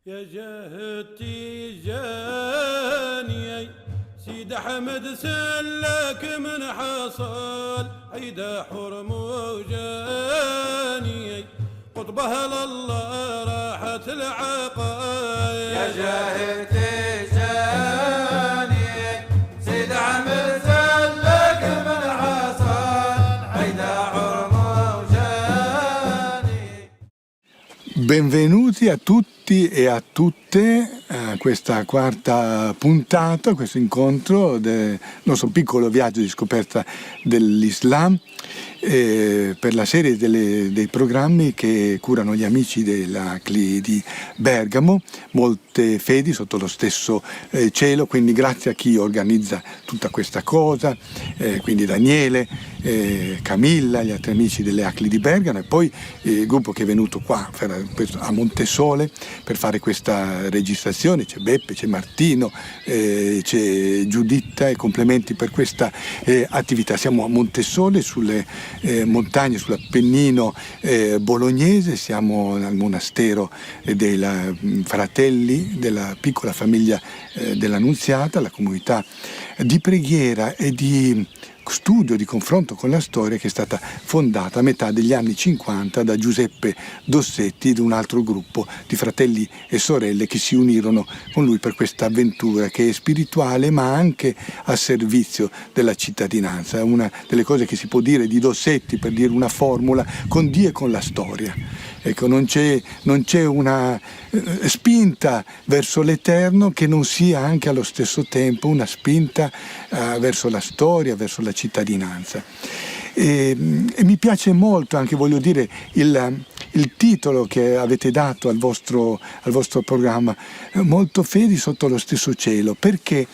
يا جهتي جاني سيد أحمد سلك من حصل عيد حرم وجاني قطبها لله راحت العقايا يا جهتي جاني سيد أحمد سلك من حصل عيد حرم وجاني. Benvenuti a tutti e a tutte a questa quarta puntata, a questo incontro del nostro piccolo viaggio di scoperta dell'Islam per la serie dei programmi che curano gli amici della CLI di Bergamo, molte fedi sotto lo stesso cielo, quindi grazie a chi organizza tutta questa cosa, quindi Daniele, Camilla, gli altri amici delle ACLI di Bergamo e poi il gruppo che è venuto qua a Montesole per fare questa registrazione, c'è Beppe, c'è Martino, c'è Giuditta e complimenti per questa attività. Siamo a Montesole sulle montagne, sull'Appennino bolognese, siamo al monastero dei fratelli della piccola famiglia dell'Annunziata, la comunità di preghiera e di studio, di confronto con la storia che è stata fondata a metà degli anni 50 da Giuseppe Dossetti ed un altro gruppo di fratelli e sorelle che si unirono con lui per questa avventura che è spirituale ma anche a servizio della cittadinanza. È una delle cose che si può dire di Dossetti, per dire una formula, con Dio e con la storia. Ecco, non c'è una spinta verso l'eterno che non sia anche allo stesso tempo una spinta verso la storia, verso la cittadinanza. E mi piace molto anche, voglio dire, il titolo che avete dato al vostro programma, molto fedi sotto lo stesso cielo, perché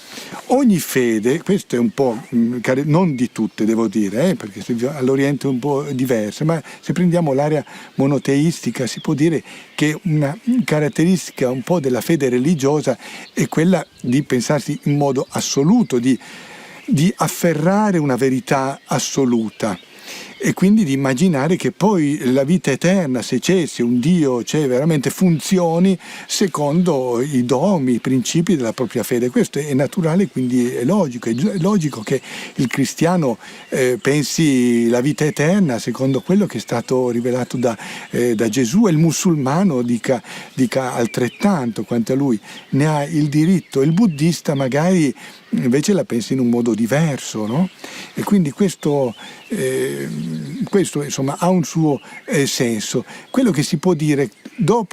ogni fede, questo è un po', non di tutte devo dire, perché all'Oriente è un po' diverso, ma se prendiamo l'area monoteistica si può dire che una caratteristica un po' della fede religiosa è quella di pensarsi in modo assoluto, di afferrare una verità assoluta e quindi di immaginare che poi la vita eterna, se c'è, se un Dio c'è, veramente funzioni secondo i dogmi, i principi della propria fede. Questo è naturale, quindi è logico che il cristiano pensi la vita eterna secondo quello che è stato rivelato da Gesù, e il musulmano dica altrettanto quanto a lui ne ha il diritto, il buddista magari invece la pensa in un modo diverso, no? E quindi questo insomma ha un suo senso. Quello che si può dire,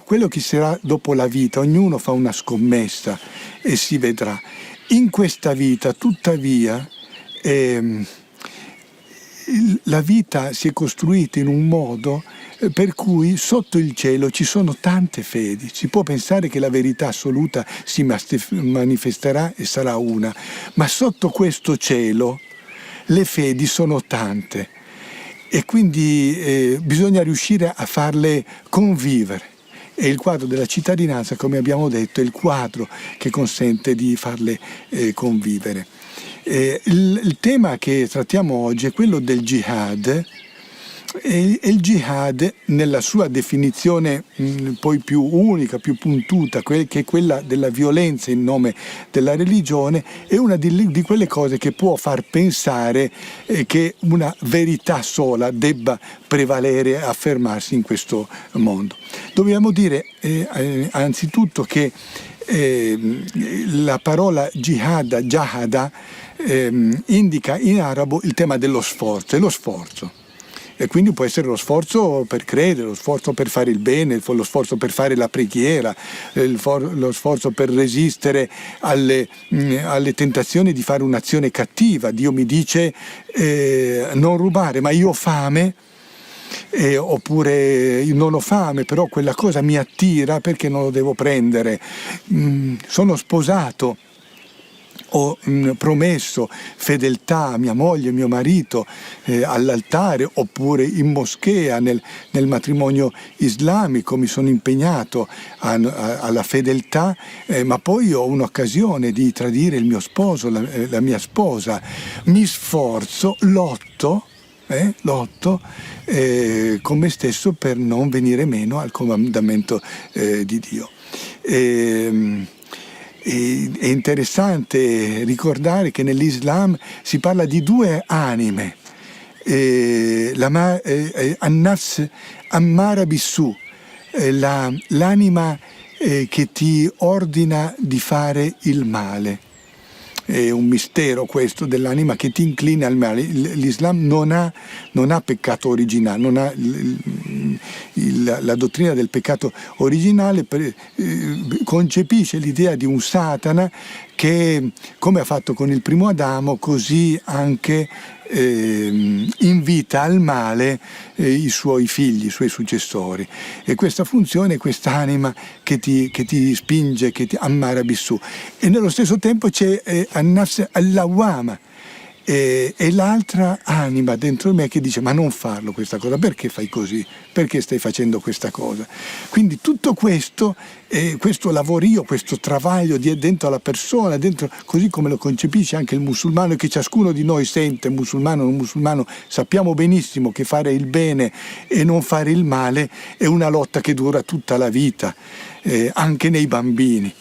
quello che sarà dopo la vita, ognuno fa una scommessa e si vedrà. In questa vita, tuttavia, la vita si è costruita in un modo per cui sotto il cielo ci sono tante fedi. Si può pensare che la verità assoluta si manifesterà e sarà una, ma sotto questo cielo le fedi sono tante e quindi bisogna riuscire a farle convivere. E il quadro della cittadinanza, come abbiamo detto, è il quadro che consente di farle convivere. Il tema che trattiamo oggi è quello del jihad. E il jihad, nella sua definizione poi più unica, più puntuta, che è quella della violenza in nome della religione, è una di quelle cose che può far pensare che una verità sola debba prevalere e affermarsi in questo mondo. Dobbiamo dire anzitutto che la parola jahada indica in arabo il tema dello sforzo, e lo sforzo. E quindi può essere lo sforzo per credere, lo sforzo per fare il bene, lo sforzo per fare la preghiera, lo sforzo per resistere alle tentazioni di fare un'azione cattiva. Dio mi dice non rubare, ma io ho fame, oppure non ho fame, però quella cosa mi attira perché non lo devo prendere. Sono sposato, ho promesso fedeltà a mia moglie, mio marito all'altare, oppure in moschea nel matrimonio islamico mi sono impegnato alla fedeltà, ma poi ho un'occasione di tradire il mio sposo, la mia sposa. Mi sforzo, lotto con me stesso per non venire meno al comandamento di Dio. È interessante ricordare che nell'Islam si parla di due anime, An-Nafs Ammara Bissu, l'anima che ti ordina di fare il male. È un mistero questo dell'anima che ti inclina al male. L'Islam non ha peccato originale, non ha la dottrina del peccato originale, concepisce l'idea di un Satana che, come ha fatto con il primo Adamo, così anche invita al male i suoi figli, i suoi successori. E questa funzione, quest'anima che ti spinge, che ti ammara bisù. E nello stesso tempo c'è An-Nafs al-Lawwama, e l'altra anima dentro me che dice: ma non farlo questa cosa, perché fai così, perché stai facendo questa cosa? Quindi tutto questo lavorio, questo travaglio dentro alla persona, dentro, così come lo concepisce anche il musulmano, e che ciascuno di noi sente, musulmano o non musulmano, sappiamo benissimo che fare il bene e non fare il male è una lotta che dura tutta la vita, anche nei bambini.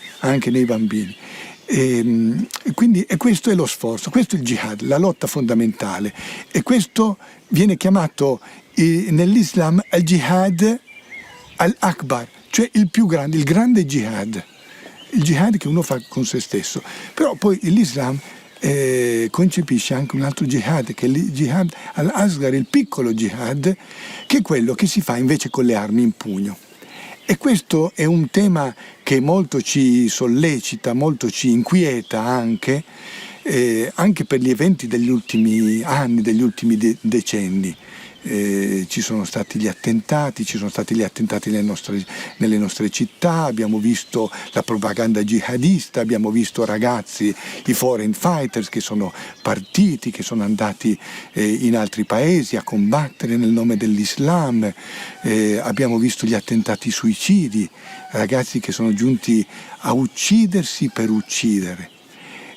Quindi questo è lo sforzo, questo è il jihad, la lotta fondamentale, e questo viene chiamato nell'Islam al jihad al-Akbar, cioè il più grande, il grande jihad, il jihad che uno fa con se stesso. Però poi l'Islam concepisce anche un altro jihad, che è il jihad al-Asghar, il piccolo jihad, che è quello che si fa invece con le armi in pugno. E questo è un tema che molto ci sollecita, molto ci inquieta anche per gli eventi degli ultimi anni, degli ultimi decenni. Ci sono stati gli attentati nelle nostre città, abbiamo visto la propaganda jihadista, abbiamo visto ragazzi, i foreign fighters che sono partiti, che sono andati in altri paesi a combattere nel nome dell'Islam, abbiamo visto gli attentati suicidi, ragazzi che sono giunti a uccidersi per uccidere.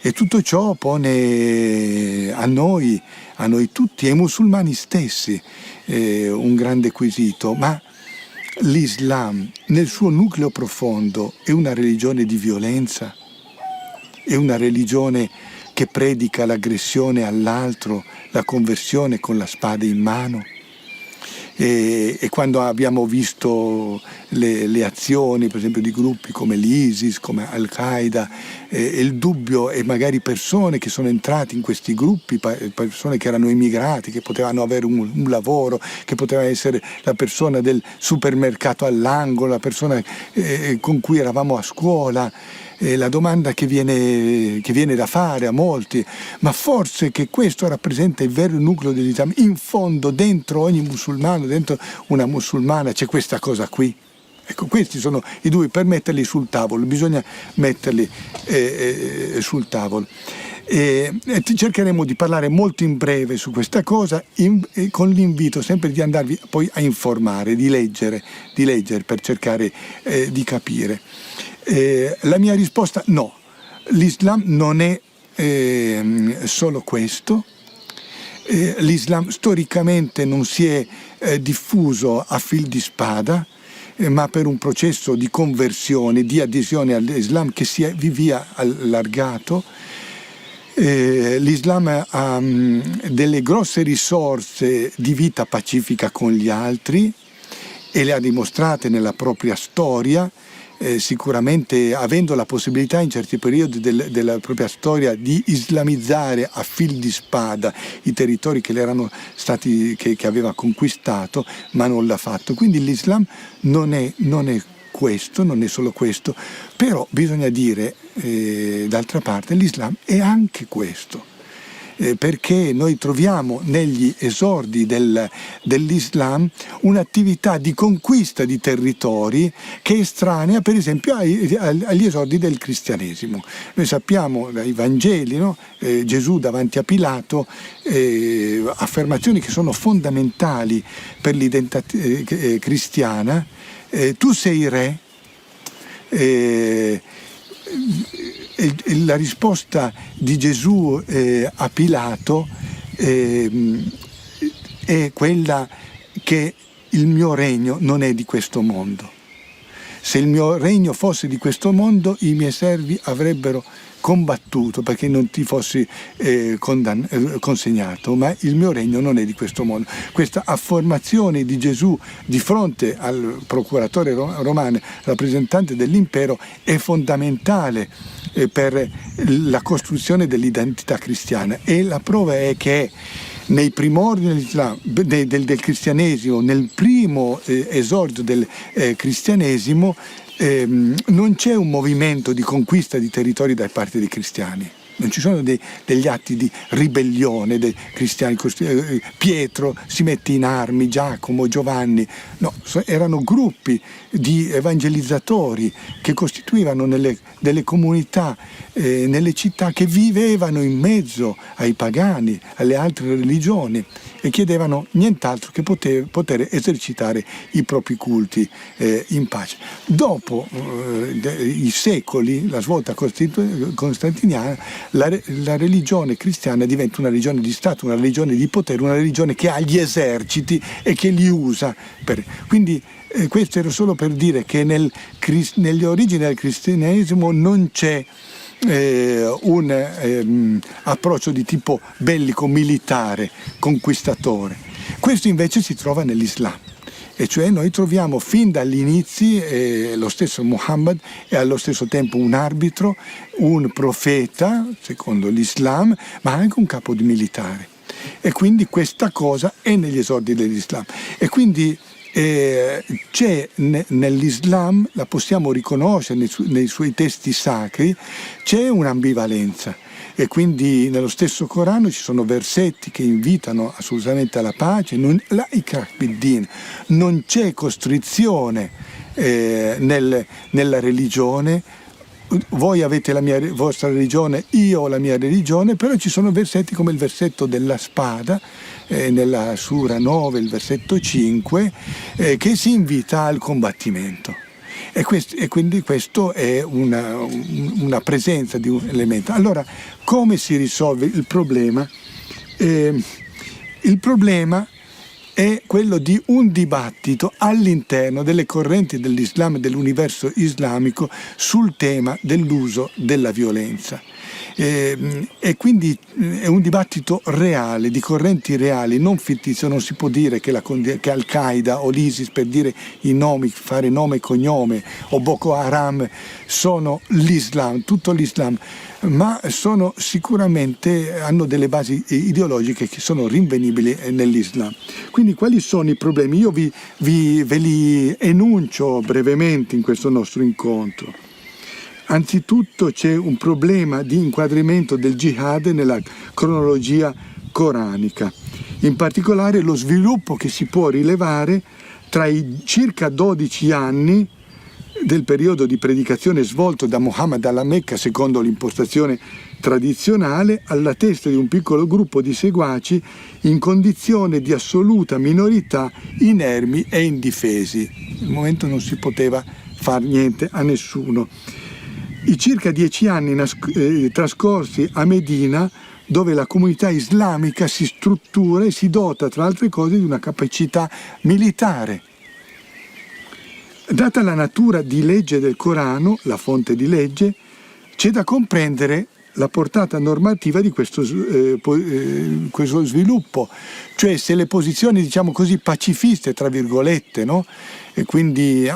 E tutto ciò pone a noi tutti, ai musulmani stessi, un grande quesito. Ma l'Islam, nel suo nucleo profondo, è una religione di violenza? È una religione che predica l'aggressione all'altro, la conversione con la spada in mano? E quando abbiamo visto le azioni, per esempio, di gruppi come l'ISIS, come Al-Qaeda, il dubbio, e magari persone che sono entrati in questi gruppi, persone che erano immigrati, che potevano avere un lavoro, che poteva essere la persona del supermercato all'angolo, la persona con cui eravamo a scuola. La domanda che viene da fare a molti: ma forse che questo rappresenta il vero nucleo dell'Islam? In fondo, dentro ogni musulmano, dentro una musulmana, c'è questa cosa qui? Ecco, questi sono i due, per metterli sul tavolo, bisogna metterli sul tavolo. Cercheremo di parlare molto in breve su questa cosa, con l'invito sempre di andarvi poi a informare, di leggere per cercare di capire. La mia risposta: no, l'Islam non è solo questo. L'Islam storicamente non si è diffuso a fil di spada, ma per un processo di conversione, di adesione all'Islam che si è via allargato. L'Islam ha delle grosse risorse di vita pacifica con gli altri e le ha dimostrate nella propria storia. Sicuramente avendo la possibilità in certi periodi della propria storia di islamizzare a fil di spada i territori che aveva conquistato, ma non l'ha fatto. Quindi l'Islam non è questo, non è solo questo, però bisogna dire d'altra parte l'Islam è anche questo. Perché noi troviamo negli esordi dell'Islam un'attività di conquista di territori che è estranea, per esempio, agli esordi del cristianesimo. Noi sappiamo dai Vangeli, no? Gesù davanti a Pilato, affermazioni che sono fondamentali per l'identità cristiana: tu sei re. La risposta di Gesù a Pilato è quella che il mio regno non è di questo mondo. se il mio regno fosse di questo mondo, i miei servi avrebbero combattuto perché non ti fossi consegnato, ma il mio regno non è di questo mondo. Questa affermazione di Gesù di fronte al procuratore romano, rappresentante dell'impero, è fondamentale per la costruzione dell'identità cristiana, e la prova è che nei primordi del cristianesimo, nel primo esordio del cristianesimo, non c'è un movimento di conquista di territori da parte dei cristiani. Non ci sono degli atti di ribellione dei cristiani. Pietro si mette in armi, Giacomo, Giovanni. No, erano gruppi di evangelizzatori che costituivano delle comunità, nelle città, che vivevano in mezzo ai pagani, alle altre religioni, e chiedevano nient'altro che poter esercitare i propri culti in pace. Dopo i secoli, la svolta costantiniana, la religione cristiana diventa una religione di Stato, una religione di potere, una religione che ha gli eserciti e che li usa. Quindi questo era solo per dire che nelle origini del cristianesimo non c'è un approccio di tipo bellico, militare, conquistatore. Questo invece si trova nell'Islam. E cioè noi troviamo fin dagli inizi lo stesso Muhammad è allo stesso tempo un arbitro, un profeta, secondo l'Islam, ma anche un capo di militare. E quindi questa cosa è negli esordi dell'Islam. E quindi c'è nell'Islam, la possiamo riconoscere nei suoi testi sacri, c'è un'ambivalenza. E quindi nello stesso Corano ci sono versetti che invitano assolutamente alla pace, non c'è costrizione nella religione. Voi avete la vostra religione, io ho la mia religione, però ci sono versetti come il versetto della spada, nella Sura 9, il versetto 5, che si invita al combattimento. E quindi questo è una presenza di un elemento. Allora, come si risolve il problema? Il problema è quello di un dibattito all'interno delle correnti dell'Islam e dell'universo islamico sul tema dell'uso della violenza. E quindi è un dibattito reale, di correnti reali, non fittizio. Non si può dire che Al-Qaeda o l'ISIS, per dire i nomi, fare nome e cognome, o Boko Haram sono l'Islam, tutto l'Islam, ma sicuramente hanno delle basi ideologiche che sono rinvenibili nell'Islam. Quindi quali sono i problemi? Io ve li enuncio brevemente in questo nostro incontro. Anzitutto c'è un problema di inquadramento del jihad nella cronologia coranica, in particolare lo sviluppo che si può rilevare tra i circa 12 anni del periodo di predicazione svolto da Muhammad alla Mecca secondo l'impostazione tradizionale, alla testa di un piccolo gruppo di seguaci in condizione di assoluta minorità, inermi e indifesi. Nel momento non si poteva far niente a nessuno. I circa 10 anni trascorsi a Medina, dove la comunità islamica si struttura e si dota, tra altre cose, di una capacità militare. Data la natura di legge del Corano, la fonte di legge, c'è da comprendere la portata normativa di questo sviluppo, cioè se le posizioni, diciamo così, pacifiste, tra virgolette, no? E quindi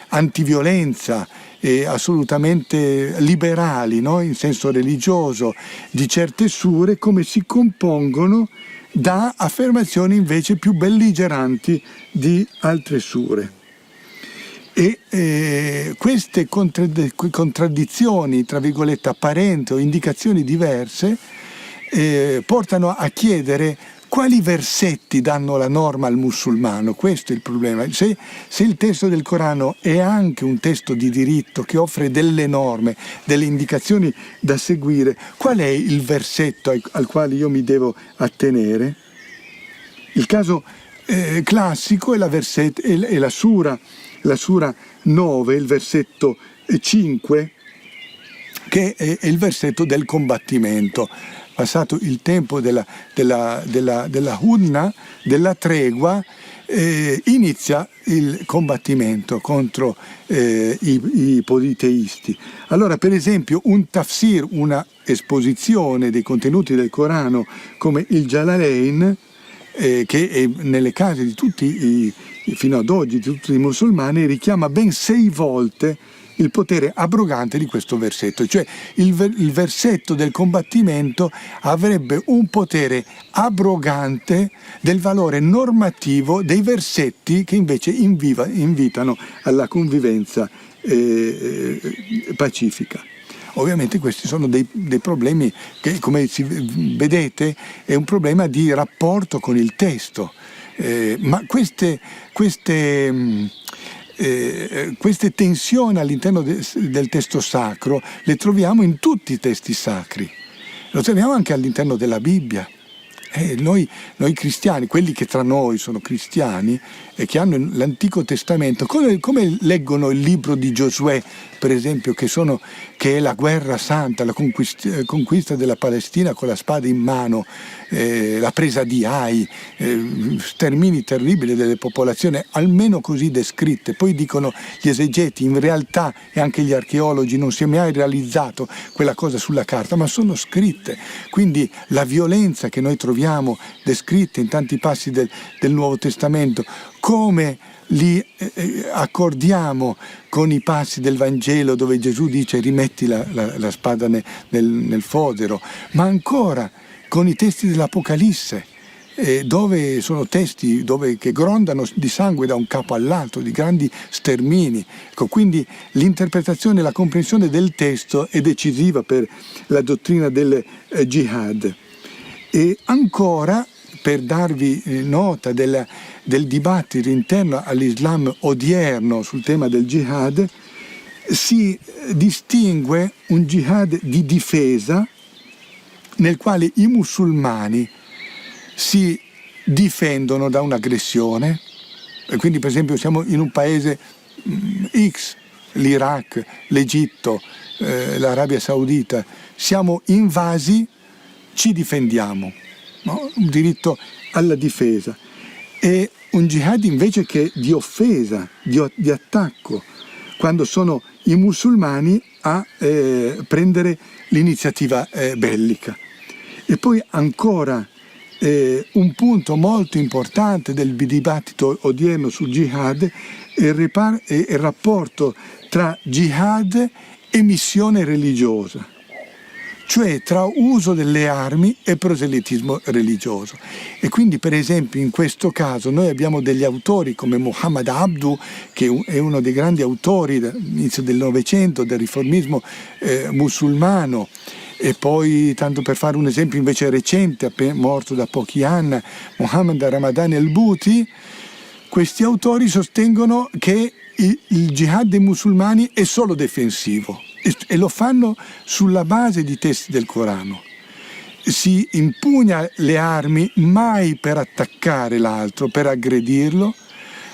antiviolenza, e assolutamente liberali, no? In senso religioso, di certe sure, come si compongono da affermazioni invece più belligeranti di altre sure. E queste contraddizioni, tra virgolette, apparenti o indicazioni diverse, portano a chiedere quali versetti danno la norma al musulmano. Questo è il problema. Se il testo del Corano è anche un testo di diritto che offre delle norme, delle indicazioni da seguire, qual è il versetto al quale io mi devo attenere? Il caso classico è la Sura 9, il versetto 5, che è il versetto del combattimento. passato il tempo della Hudna, della tregua, inizia il combattimento contro i politeisti. Allora, per esempio, un tafsir, una esposizione dei contenuti del Corano come il Jalalain, che è nelle case di tutti fino ad oggi di tutti i musulmani, richiama ben 6 volte il potere abrogante di questo versetto, cioè il versetto del combattimento avrebbe un potere abrogante del valore normativo dei versetti che invece invitano alla convivenza pacifica. Ovviamente questi sono dei problemi che, come vedete, è un problema di rapporto con il testo, ma queste tensioni all'interno del testo sacro le troviamo in tutti i testi sacri, lo troviamo anche all'interno della Bibbia. Noi cristiani, quelli che tra noi sono cristiani e che hanno l'Antico Testamento, come leggono il libro di Giosuè, per esempio, che è la guerra santa, la conquista della Palestina con la spada in mano, la presa di Ai, stermini terribili delle popolazioni, almeno così descritte. Poi dicono gli esegeti, in realtà, e anche gli archeologi, non si è mai realizzato quella cosa sulla carta, ma sono scritte. Quindi la violenza che noi troviamo descritta in tanti passi del Nuovo Testamento, come li accordiamo con i passi del Vangelo dove Gesù dice rimetti la spada nel fodero, ma ancora con i testi dell'Apocalisse, dove sono testi che grondano di sangue da un capo all'altro, di grandi stermini. Ecco, quindi l'interpretazione e la comprensione del testo è decisiva per la dottrina del jihad. E ancora, per darvi nota del dibattito interno all'Islam odierno sul tema del jihad, si distingue un jihad di difesa nel quale i musulmani si difendono da un'aggressione, e quindi per esempio siamo in un paese X, l'Iraq, l'Egitto, l'Arabia Saudita, siamo invasi, ci difendiamo, no? Un diritto alla difesa. E un jihad invece che di offesa, di attacco, quando sono i musulmani a prendere l'iniziativa bellica. E poi ancora un punto molto importante del dibattito odierno sul jihad è il rapporto tra jihad e missione religiosa, cioè tra uso delle armi e proselitismo religioso. E quindi, per esempio, in questo caso noi abbiamo degli autori come Muhammad Abduh, che è uno dei grandi autori dall'inizio del Novecento del riformismo musulmano, e poi, tanto per fare un esempio invece recente, morto da pochi anni, Muhammad Ramadan el-Bouti. Questi autori sostengono che il jihad dei musulmani è solo difensivo, e lo fanno sulla base di testi del Corano. Si impugna le armi mai per attaccare l'altro, per aggredirlo,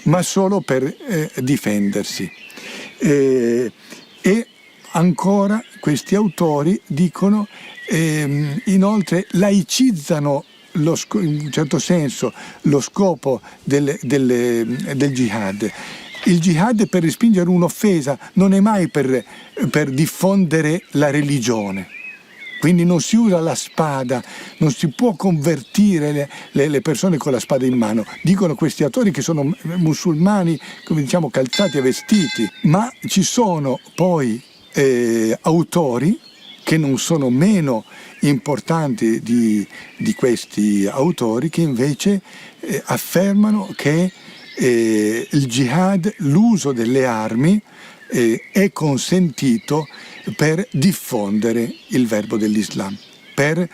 ma solo per difendersi. E ancora questi autori dicono, inoltre laicizzano in un certo senso lo scopo del jihad. Il jihad, per respingere un'offesa, non è mai per diffondere la religione. Quindi non si usa la spada, non si può convertire le persone con la spada in mano. Dicono questi autori che sono musulmani, come diciamo, calzati e vestiti. Ma ci sono poi autori che non sono meno importanti di questi autori, che invece affermano che il jihad, l'uso delle armi, è consentito per diffondere il verbo dell'Islam, per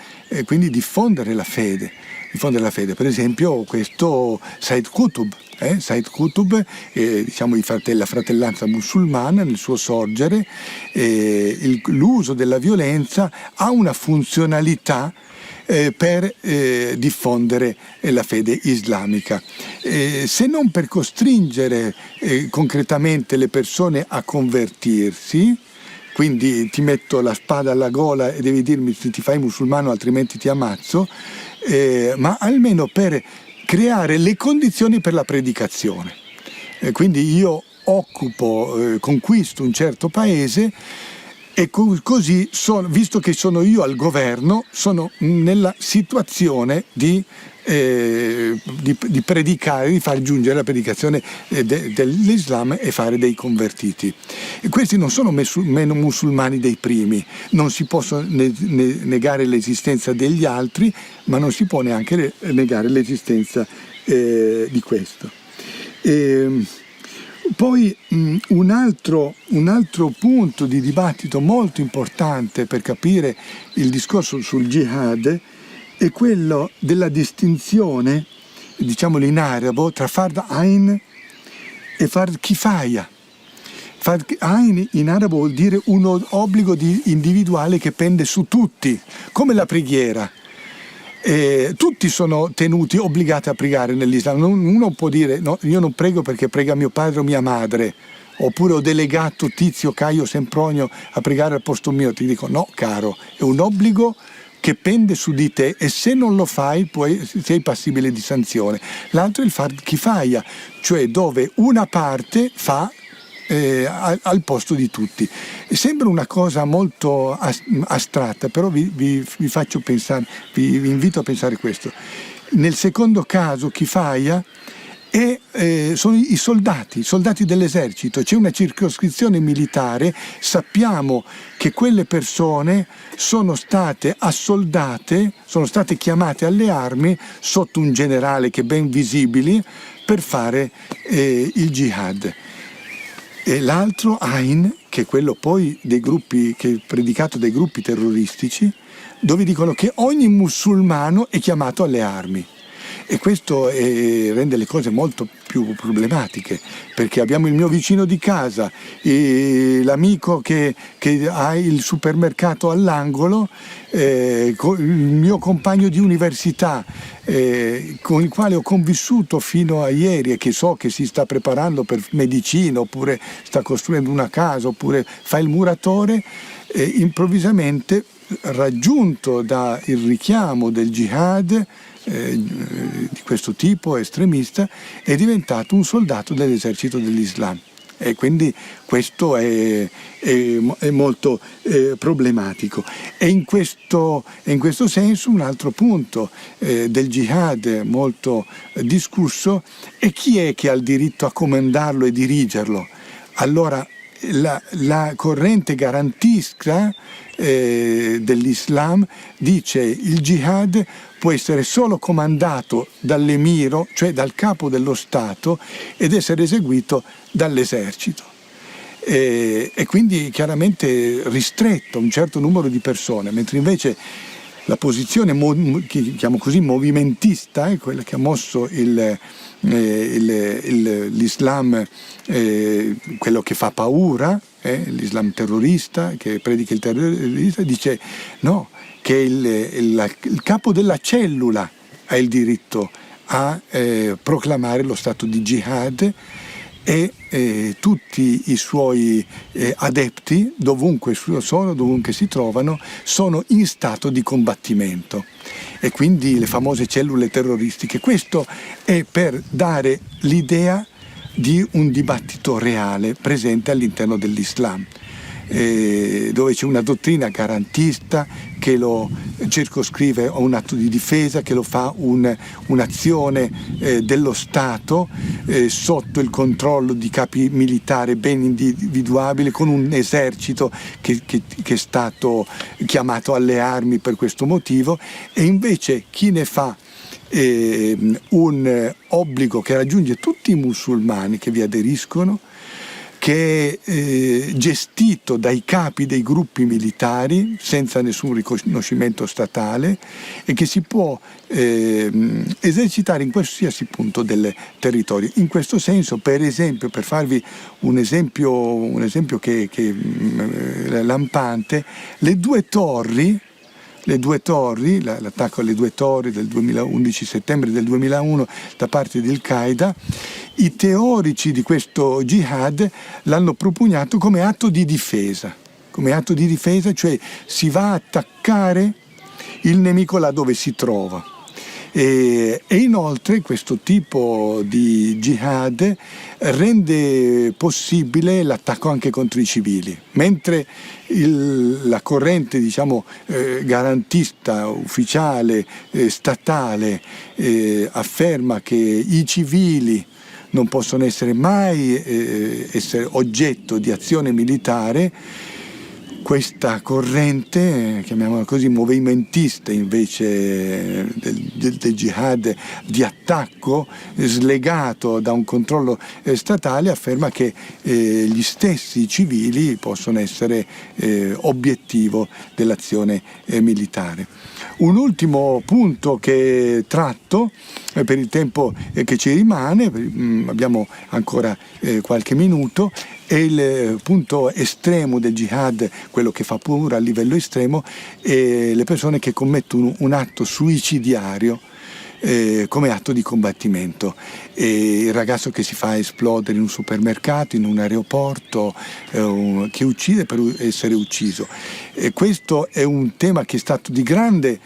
quindi diffondere la fede. Per esempio questo Said Qutb, diciamo la fratellanza musulmana nel suo sorgere, l'uso della violenza ha una funzionalità per diffondere la fede islamica, se non per costringere concretamente le persone a convertirsi, quindi ti metto la spada alla gola e devi dirmi se ti fai musulmano altrimenti ti ammazzo, ma almeno per creare le condizioni per la predicazione. Quindi io conquisto un certo paese e così, visto che sono io al governo, sono nella situazione di predicare, di far giungere la predicazione dell'Islam e fare dei convertiti. E questi non sono meno musulmani dei primi, non si può negare l'esistenza degli altri, ma non si può neanche negare l'esistenza di questo. Poi un altro punto di dibattito molto importante per capire il discorso sul jihad è quello della distinzione, diciamolo in arabo, tra fard ain e fard kifaya. Fard ain in arabo vuol dire un obbligo individuale che pende su tutti, come la preghiera. Tutti sono tenuti, obbligati a pregare nell'Islam. Uno può dire no, io non prego perché prega mio padre o mia madre, oppure ho delegato Tizio, Caio, Sempronio a pregare al posto mio. Ti dico no caro, è un obbligo che pende su di te e se non lo fai sei passibile di sanzione. L'altro è il fard kifaya, cioè dove una parte fa al posto di tutti. Sembra una cosa molto astratta, però vi faccio pensare, vi invito a pensare questo. Nel secondo caso, kifaya, sono i soldati dell'esercito, c'è una circoscrizione militare, sappiamo che quelle persone sono state assoldate, sono state chiamate alle armi sotto un generale che è ben visibili per fare il jihad. E l'altro Ain, che è quello poi dei gruppi, che è predicato dai gruppi terroristici, dove dicono che ogni musulmano è chiamato alle armi. E questo rende le cose molto più problematiche, perché abbiamo il mio vicino di casa, l'amico che ha il supermercato all'angolo, il mio compagno di università, con il quale ho convissuto fino a ieri e che so che si sta preparando per medicina, oppure sta costruendo una casa, oppure fa il muratore, improvvisamente, raggiunto dal richiamo del jihad di questo tipo estremista, è diventato un soldato dell'esercito dell'Islam. E quindi questo è molto problematico. E in questo senso un altro punto del jihad molto discusso è chi è che ha il diritto a comandarlo e dirigerlo. Allora la corrente garantista dell'Islam dice il jihad può essere solo comandato dall'emiro, cioè dal capo dello Stato, ed essere eseguito dall'esercito. E quindi chiaramente ristretto a un certo numero di persone, mentre invece la posizione, chiamo così, movimentista, è quella che ha mosso l'Islam, quello che fa paura, l'Islam terrorista, che predica il terrorista, dice no, che il capo della cellula ha il diritto a proclamare lo stato di jihad e tutti i suoi adepti, dovunque si trovano, sono in stato di combattimento. E quindi le famose cellule terroristiche. Questo è per dare l'idea di un dibattito reale presente all'interno dell'Islam, dove c'è una dottrina garantista che lo circoscrive a un atto di difesa, che lo fa un'azione dello Stato sotto il controllo di capi militari ben individuabili, con un esercito che è stato chiamato alle armi per questo motivo, e invece chi ne fa un obbligo che raggiunge tutti i musulmani che vi aderiscono, che è gestito dai capi dei gruppi militari senza nessun riconoscimento statale e che si può esercitare in qualsiasi punto del territorio. In questo senso, per esempio, per farvi un esempio che è lampante, l'attacco alle due torri del 2011, settembre del 2001, da parte di Al-Qaeda, i teorici di questo jihad l'hanno propugnato come atto di difesa. come atto di difesa, cioè si va a attaccare il nemico là dove si trova. E inoltre questo tipo di jihad rende possibile l'attacco anche contro i civili, mentre la corrente, diciamo, garantista, ufficiale, statale afferma che i civili non possono essere mai essere oggetto di azione militare. Questa corrente, chiamiamola così, movimentista invece del jihad di attacco, slegato da un controllo statale, afferma che gli stessi civili possono essere obiettivo dell'azione militare. Un ultimo punto che tratto per il tempo che ci rimane, abbiamo ancora qualche minuto, è il punto estremo del jihad, quello che fa paura a livello estremo, e le persone che commettono un atto suicidiario come atto di combattimento. E il ragazzo che si fa esplodere in un supermercato, in un aeroporto, che uccide per essere ucciso. E questo è un tema che è stato di grande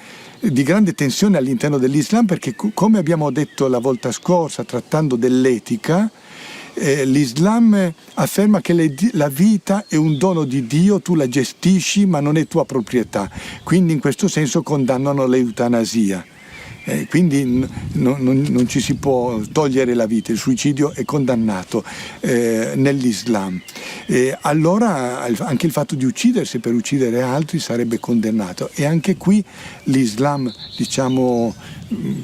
tensione all'interno dell'Islam, perché come abbiamo detto la volta scorsa trattando dell'etica, l'Islam afferma che la vita è un dono di Dio, tu la gestisci ma non è tua proprietà, quindi in questo senso condannano l'eutanasia. Quindi non ci si può togliere la vita, il suicidio è condannato nell'Islam. Allora anche il fatto di uccidersi per uccidere altri sarebbe condannato, e anche qui l'Islam, diciamo,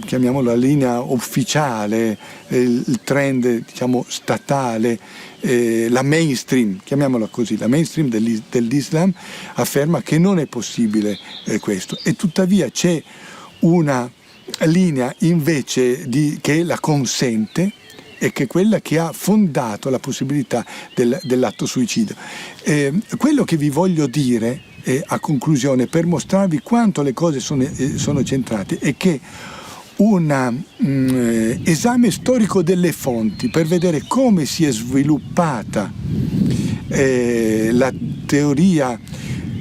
chiamiamolo la linea ufficiale, il trend, diciamo, statale, la mainstream, chiamiamola così, la mainstream dell'Islam afferma che non è possibile questo, e tuttavia c'è una linea invece che la consente, e che è quella che ha fondato la possibilità dell'atto suicidio. Quello che vi voglio dire a conclusione, per mostrarvi quanto le cose sono centrate, è che un esame storico delle fonti per vedere come si è sviluppata la teoria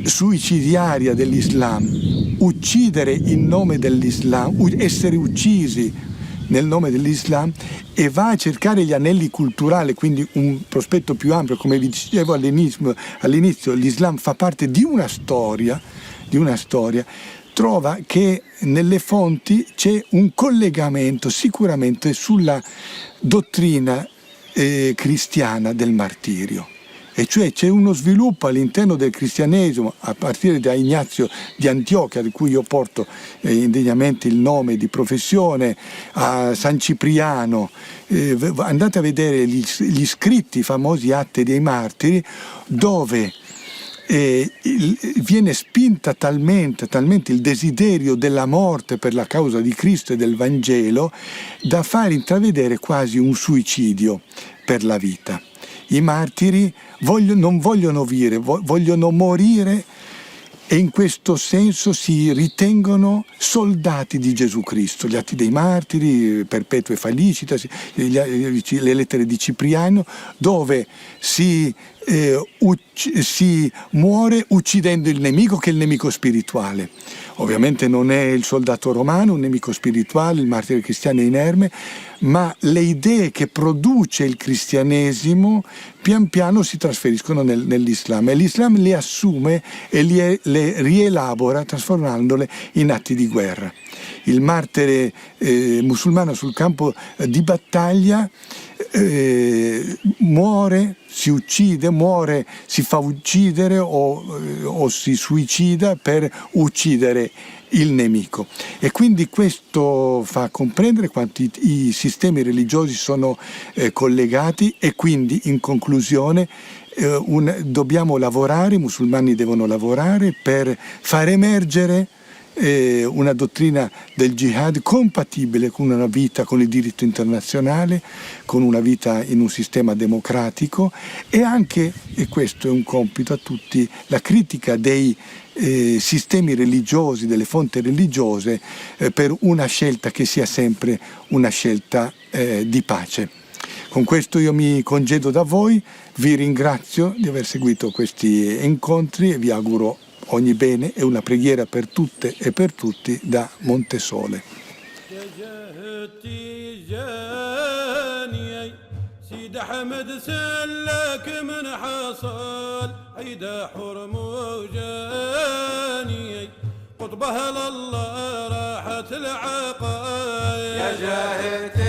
suicidiaria dell'Islam, uccidere in nome dell'Islam, essere uccisi nel nome dell'Islam, e va a cercare gli anelli culturali, quindi un prospetto più ampio. Come vi dicevo all'inizio, l'Islam fa parte di una storia, trova che nelle fonti c'è un collegamento sicuramente sulla dottrina cristiana del martirio. E cioè c'è uno sviluppo all'interno del cristianesimo, a partire da Ignazio di Antiochia, di cui io porto indegnamente il nome di professione, a San Cipriano. Andate a vedere gli scritti, i famosi Atti dei Martiri, dove viene spinta talmente il desiderio della morte per la causa di Cristo e del Vangelo, da far intravedere quasi un suicidio per la vita. I martiri non vogliono vivere, vogliono morire, e in questo senso si ritengono soldati di Gesù Cristo. Gli Atti dei Martiri, Perpetua e Felicitas, le lettere di Cipriano, dove si muore uccidendo il nemico, che è il nemico spirituale. Ovviamente non è il soldato romano, un nemico spirituale, il martire cristiano è inerme, ma le idee che produce il cristianesimo pian piano si trasferiscono nell'Islam, e l'Islam le assume e le rielabora trasformandole in atti di guerra. Il martire musulmano sul campo di battaglia muore, si uccide, si fa uccidere o si suicida per uccidere il nemico. E quindi questo fa comprendere quanto i sistemi religiosi sono collegati, e quindi in conclusione dobbiamo lavorare, i musulmani devono lavorare per far emergere una dottrina del jihad compatibile con una vita con il diritto internazionale, con una vita in un sistema democratico, e anche, e questo è un compito a tutti, la critica dei sistemi religiosi, delle fonti religiose, per una scelta che sia sempre una scelta di pace. Con questo io mi congedo da voi, vi ringrazio di aver seguito questi incontri e vi auguro ogni bene e una preghiera per tutte e per tutti da Montesole. سيد أحمد سلك من حصل عيدا حرم وجاني قطبها لله راحت العقايا يا جاهد